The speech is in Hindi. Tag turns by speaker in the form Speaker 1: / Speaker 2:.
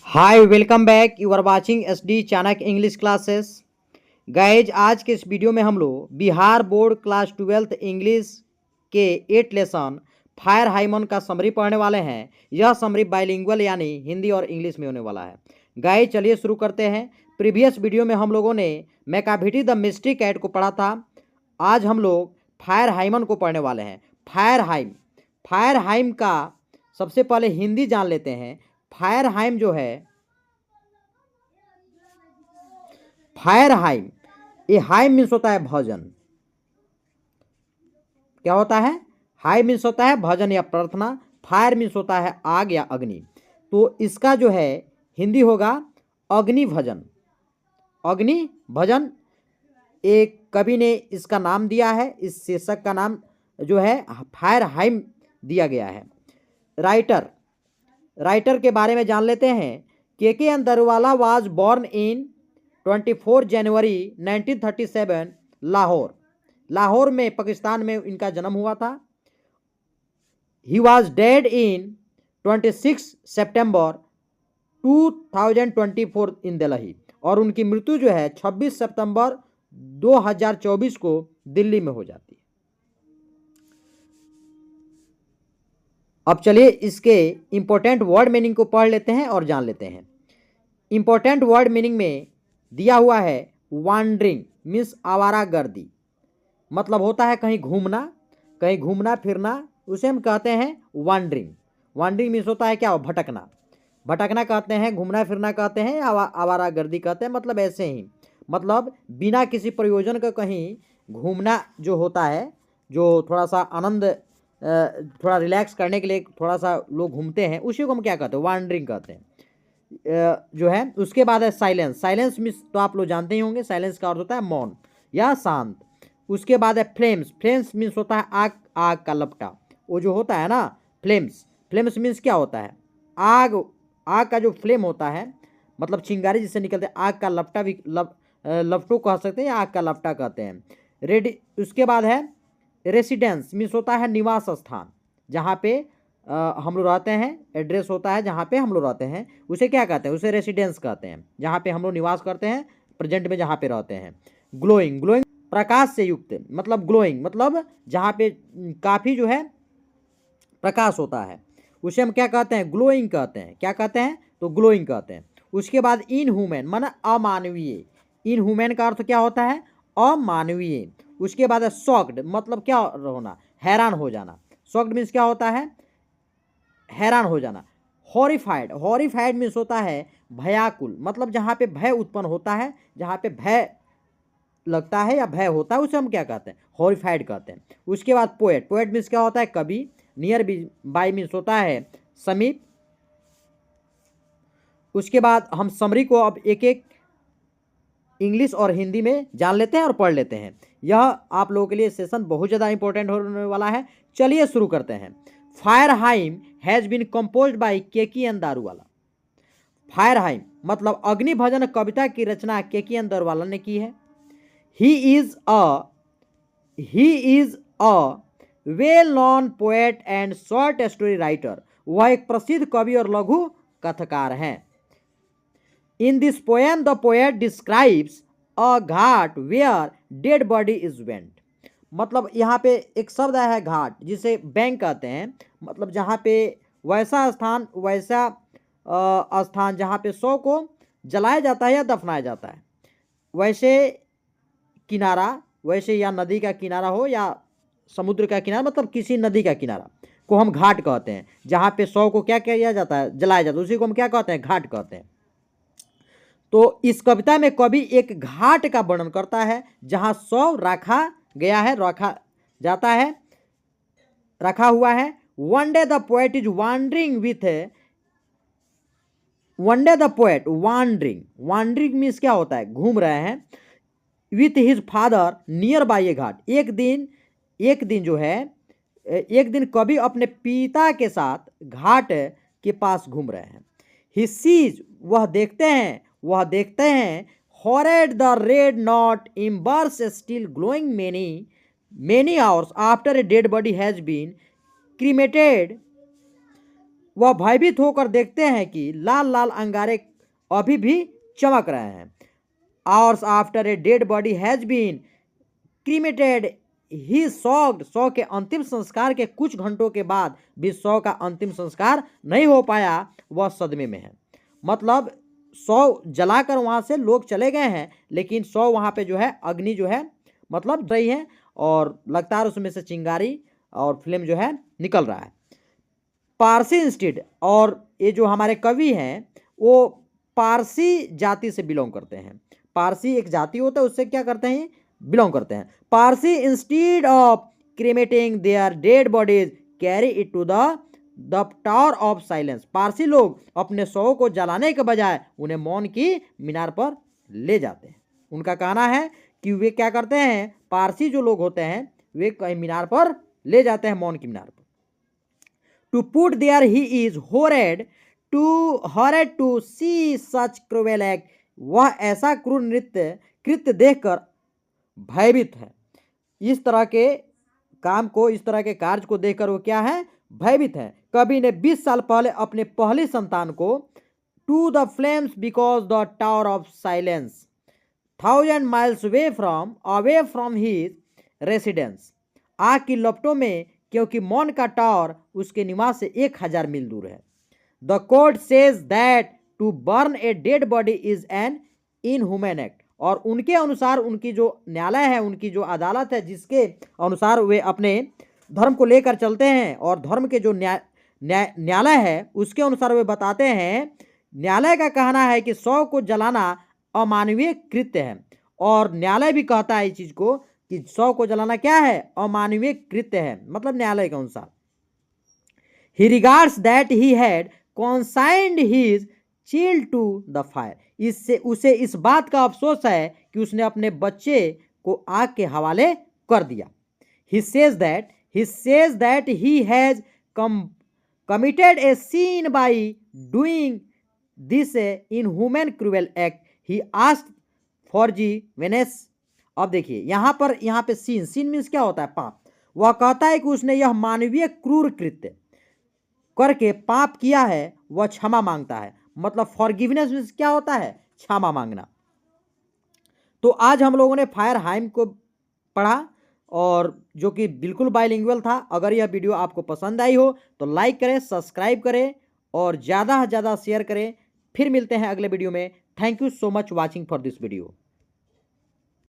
Speaker 1: Hi welcome back. You are watching SD Chanakya English classes. Guys, आज के इस वीडियो में हम लोग Bihar board class 12th English के 8 लेसन फायर हाइमन का समरी पढ़ने वाले हैं। यह समरी बाइलिंगुअल यानी हिंदी और इंग्लिश में होने वाला है। गाइज चलिए शुरू करते हैं। प्रीवियस वीडियो में हम लोगों ने मैकाभिटी द मिस्टिक कैट को पढ़ा था। आज हम लोग फायर हाइमन को पढ़ने वाले हैं। फायर हाइम का सबसे पहले हिंदी जान लेते हैं। फायर हाइम जो है, फायर हाइम, ये हाइम मीन्स होता है भजन। क्या होता है? हाइम मीन्स होता है भजन या प्रार्थना। फायर मीन्स होता है आग या अग्नि। तो इसका जो है हिंदी होगा अग्नि भजन। अग्नि भजन एक कवि ने इसका नाम दिया है। इस शीर्षक का नाम जो है फायर हाइम दिया गया है। राइटर के बारे में जान लेते हैं। के अंदरवाला वाज बॉर्न इन 24 जनवरी 1937 लाहौर में, पाकिस्तान में इनका जन्म हुआ था। ही वॉज डेड इन 26 सितंबर 2024 इन दिल्ली, और उनकी मृत्यु जो है 26 सितंबर 2024 को दिल्ली में हो जाती है। अब चलिए इसके इंपॉर्टेंट वर्ड मीनिंग को पढ़ लेते हैं और जान लेते हैं। इंपॉर्टेंट वर्ड मीनिंग में दिया हुआ है वांडरिंग मीन्स आवारागर्दी, मतलब होता है कहीं घूमना फिरना, उसे हम कहते हैं वांडरिंग। वांडरिंग मीन्स होता है क्या? भटकना कहते हैं, घूमना फिरना कहते हैं, आवारागर्दी कहते हैं। मतलब ऐसे ही, मतलब बिना किसी प्रयोजन का कहीं घूमना जो होता है, जो थोड़ा सा आनंद, थोड़ा रिलैक्स करने के लिए थोड़ा सा लोग घूमते हैं, उसी को हम क्या कहते हैं? वांडरिंग कहते हैं जो है। उसके बाद है साइलेंस मीन्स तो आप लोग जानते ही होंगे। साइलेंस का अर्थ होता है मौन या शांत। उसके बाद है फ्लेम्स मीन्स होता है आग का लपटा। वो जो होता है ना फ्लेम्स मीन्स क्या होता है? आग का जो फ्लेम होता है, मतलब चिंगारी जिससे निकलते हैं, आग का लपटा भी लपटो कह सकते हैं या आग का लपटा कहते हैं। उसके बाद है रेसिडेंस मीन्स होता है निवास स्थान, जहाँ पे हम लोग रहते हैं। एड्रेस होता है जहाँ पे हम लोग रहते हैं, उसे क्या कहते हैं? उसे रेसिडेंस कहते हैं, जहाँ पे हम लोग निवास करते हैं, प्रेजेंट में जहाँ पे रहते हैं। ग्लोइंग प्रकाश से युक्त, मतलब ग्लोइंग मतलब जहाँ पे काफ़ी जो है प्रकाश होता है, उसे हम क्या कहते हैं? ग्लोइंग कहते हैं। क्या कहते हैं? तो ग्लोइंग कहते हैं। उसके बाद इनह्यूमन माना अमानवीय। इनह्यूमन का अर्थ क्या होता है? अमानवीय। उसके बाद है शॉक्ड, मतलब क्या होना? हैरान हो जाना। शॉक्ड मीन्स क्या होता है? हैरान हो जाना। हॉरिफाइड मीन्स होता है भयाकुल, मतलब जहाँ पे भय उत्पन्न होता है, जहाँ पे भय लगता है या भय होता है, उसे हम क्या कहते हैं? हॉरिफाइड कहते हैं। उसके बाद पोएट मीन्स क्या होता है? कवि। नियर बाई मीन्स होता है समीप। उसके बाद हम समरी को अब एक एक इंग्लिश और हिंदी में जान लेते हैं और पढ़ लेते हैं। यह आप लोगों के लिए सेशन बहुत ज़्यादा इंपॉर्टेंट होने वाला है। चलिए शुरू करते हैं। Fire hymn has been composed by KKN Daruwala. Fire hymn मतलब अग्नि भजन कविता की रचना KKN दारूवाला ने की है। He is a well non poet and short story writer. वह एक प्रसिद्ध कवि और लघु कथकार हैं। In this poem, the poet describes a Ghat where dead body is bent. मतलब यहाँ पे एक शब्द है घाट, जिसे बैंक कहते हैं, मतलब जहाँ पे वैसा स्थान जहाँ पे शव को जलाया जाता है या दफनाया जाता है, वैसे किनारा, वैसे या नदी का किनारा हो या समुद्र का किनारा, मतलब किसी नदी का किनारा को हम घाट कहते हैं। जहाँ पे शव को क्या किया जाता है? जलाया जाता है, उसी को हम क्या कहते हैं? घाट कहते हैं। तो इस कविता में कवि एक घाट का वर्णन करता है जहां शव रखा गया है, रखा हुआ है। One day the poet is wandering means क्या होता है? घूम रहे हैं। With his father near by a ghat. एक दिन कवि अपने पिता के साथ घाट के पास घूम रहे हैं। ही सीज वह देखते हैं horrored the red hot embers still glowing many hours after a dead body has been cremated. वह भयभीत होकर देखते हैं कि लाल लाल अंगारे अभी भी चमक रहे हैं। Hours after a dead body has been cremated he shocked. शव के अंतिम संस्कार के कुछ घंटों के बाद भी शव का अंतिम संस्कार नहीं हो पाया, वह सदमे में है। मतलब शव जलाकर वहाँ से लोग चले गए हैं, लेकिन शव वहाँ पे जो है अग्नि जो है मतलब रही है और लगातार उसमें से चिंगारी और फ्लेम जो है निकल रहा है। पारसी इंस्टीड, और ये जो हमारे कवि हैं वो पारसी जाति से बिलोंग करते हैं। पारसी एक जाति होता है, उससे क्या करते हैं, बिलोंग करते हैं। Parsi instead of cremating their dead bodies carry it to the tower of silence. Parsi लोग अपने शवों को जलाने के बजाय उन्हें मौन की मीनार पर ले जाते हैं। उनका कहना है कि वे क्या करते हैं, पारसी जो लोग होते हैं वे कहीं मीनार पर ले जाते हैं, मौन की मीनार पर। To put there he is horrored to see such cruel act. वह ऐसा क्रूर कृत्य देखकर भयभीत है। इस तरह के काम को, इस तरह के कार्य को देखकर वो क्या है, भयभीत है। कवि ने 20 साल पहले अपने पहली संतान को to the flames because the tower of silence 1000 miles away from his residence. आग की लपटों में, क्योंकि मौन का टावर उसके निवास से 1000 मील दूर है। The court says that to burn a dead body is an inhuman act. और उनके अनुसार, उनकी जो न्यायालय है, उनकी जो अदालत है, जिसके अनुसार वे अपने धर्म को लेकर चलते हैं और धर्म के जो न्यायालय है उसके अनुसार वे बताते हैं, न्यायालय का कहना है कि शव को जलाना अमानवीय कृत्य है। और न्यायालय भी कहता है इस चीज को कि शव को जलाना क्या है, अमानवीय कृत्य है, मतलब न्यायालय के अनुसार। He regards that he had consigned his child to the fire. इससे उसे इस बात का अफसोस है कि उसने अपने बच्चे को आग के हवाले कर दिया। He says that he has committed a sin by doing this inhuman cruel act. He asked forgiveness. अब देखिए यहाँ पे सीन मीन्स क्या होता है, पाप। वह कहता है कि उसने यह मानवीय क्रूर कृत्य करके पाप किया है, वह क्षमा मांगता है। मतलब फॉरगिवनेस मीन्स क्या होता है, क्षमा मांगना। तो आज हम लोगों ने फायरहाइम को पढ़ा और जो कि बिल्कुल बाइलिंगुअल था। अगर यह वीडियो आपको पसंद आई हो तो लाइक करें, सब्सक्राइब करें और ज़्यादा से ज़्यादा शेयर करें। फिर मिलते हैं अगले वीडियो में। Thank you so much watching for this video.